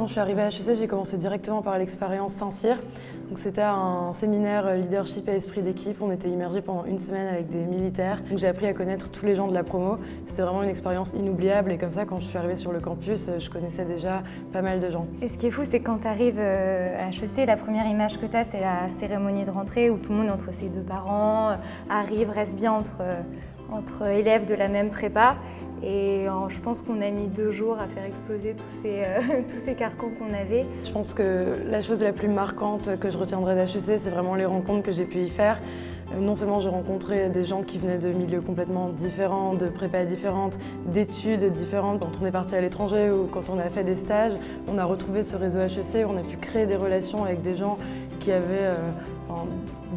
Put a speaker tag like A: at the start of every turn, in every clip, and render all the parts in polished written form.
A: quand je suis arrivée à HEC, j'ai commencé directement par l'expérience Saint-Cyr. Donc c'était un séminaire leadership et esprit d'équipe. On était immergés pendant une semaine avec des militaires. Donc j'ai appris à connaître tous les gens de la promo. C'était vraiment une expérience inoubliable et comme ça, quand je suis arrivée sur le campus, je connaissais déjà pas mal de gens.
B: Et ce qui est fou, c'est que quand tu arrives à HEC, la première image que tu as, c'est la cérémonie de rentrée où tout le monde, entre ses deux parents, arrive, reste bien entre élèves de la même prépa. Et je pense qu'on a mis 2 jours à faire exploser tous ces carcans qu'on avait.
A: Je pense que la chose la plus marquante que je retiendrai d'HEC, c'est vraiment les rencontres que j'ai pu y faire. Non seulement j'ai rencontré des gens qui venaient de milieux complètement différents, de prépas différentes, d'études différentes. Quand on est parti à l'étranger ou quand on a fait des stages, on a retrouvé ce réseau HEC, on a pu créer des relations avec des gens qui avaient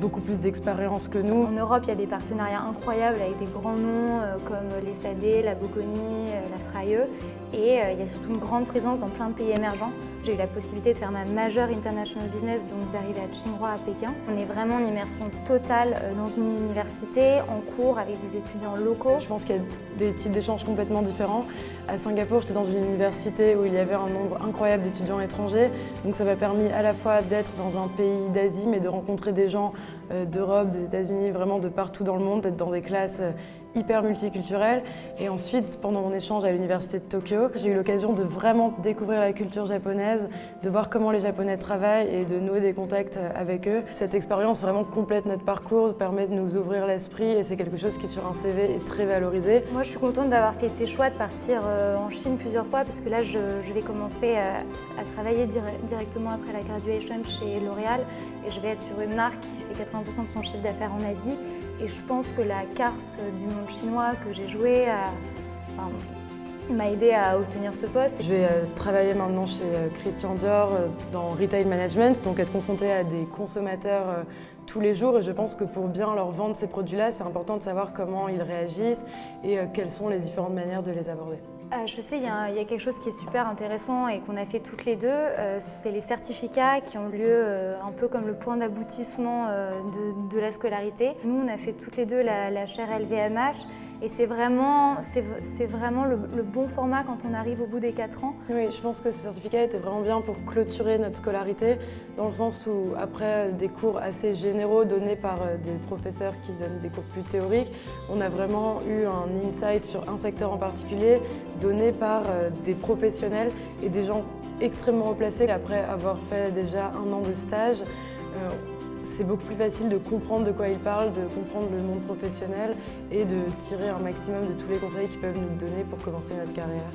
A: beaucoup plus d'expérience que nous.
B: En Europe, il y a des partenariats incroyables avec des grands noms comme les SAD, la Bocconi, la Freyeux. Et il y a surtout une grande présence dans plein de pays émergents. J'ai eu la possibilité de faire ma majeure International Business, donc d'arriver à Tsinghua à Pékin. On est vraiment en immersion totale dans une université, en cours avec des étudiants locaux.
A: Je pense qu'il y a des types d'échanges complètement différents. À Singapour, j'étais dans une université où il y avait un nombre incroyable d'étudiants étrangers. Donc ça m'a permis à la fois d'être dans un pays d'Asie, mais de rencontrer des gens d'Europe, des États-Unis, vraiment de partout dans le monde, d'être dans des classes hyper multiculturelles. Et ensuite, pendant mon échange à l'université de Tokyo, j'ai eu l'occasion de vraiment découvrir la culture japonaise, de voir comment les Japonais travaillent et de nouer des contacts avec eux. Cette expérience vraiment complète notre parcours, permet de nous ouvrir l'esprit et c'est quelque chose qui sur un CV est très valorisé.
B: Moi, je suis contente d'avoir fait ces choix de partir en Chine plusieurs fois parce que là, je vais commencer à travailler directement après la graduation chez L'Oréal et je vais être sur une marque qui fait 80% de son chiffre d'affaires en Asie. Et je pense que la carte du monde chinois que j'ai jouée m'a aidé à obtenir ce poste.
A: Je vais travailler maintenant chez Christian Dior dans Retail Management, donc être confrontée à des consommateurs tous les jours. Et je pense que pour bien leur vendre ces produits-là, c'est important de savoir comment ils réagissent et quelles sont les différentes manières de les aborder.
B: Je sais, il y a quelque chose qui est super intéressant et qu'on a fait toutes les deux, c'est les certificats qui ont lieu un peu comme le point d'aboutissement de la scolarité. Nous, on a fait toutes les deux la chaire LVMH et c'est vraiment le bon format quand on arrive au bout des 4 ans.
A: Oui, je pense que ce certificat était vraiment bien pour clôturer notre scolarité, dans le sens où après des cours assez généraux donnés par des professeurs qui donnent des cours plus théoriques, on a vraiment eu un insight sur un secteur en particulier, donné par des professionnels et des gens extrêmement haut placés. Après avoir fait déjà 1 an de stage, c'est beaucoup plus facile de comprendre de quoi ils parlent, de comprendre le monde professionnel et de tirer un maximum de tous les conseils qu'ils peuvent nous donner pour commencer notre carrière.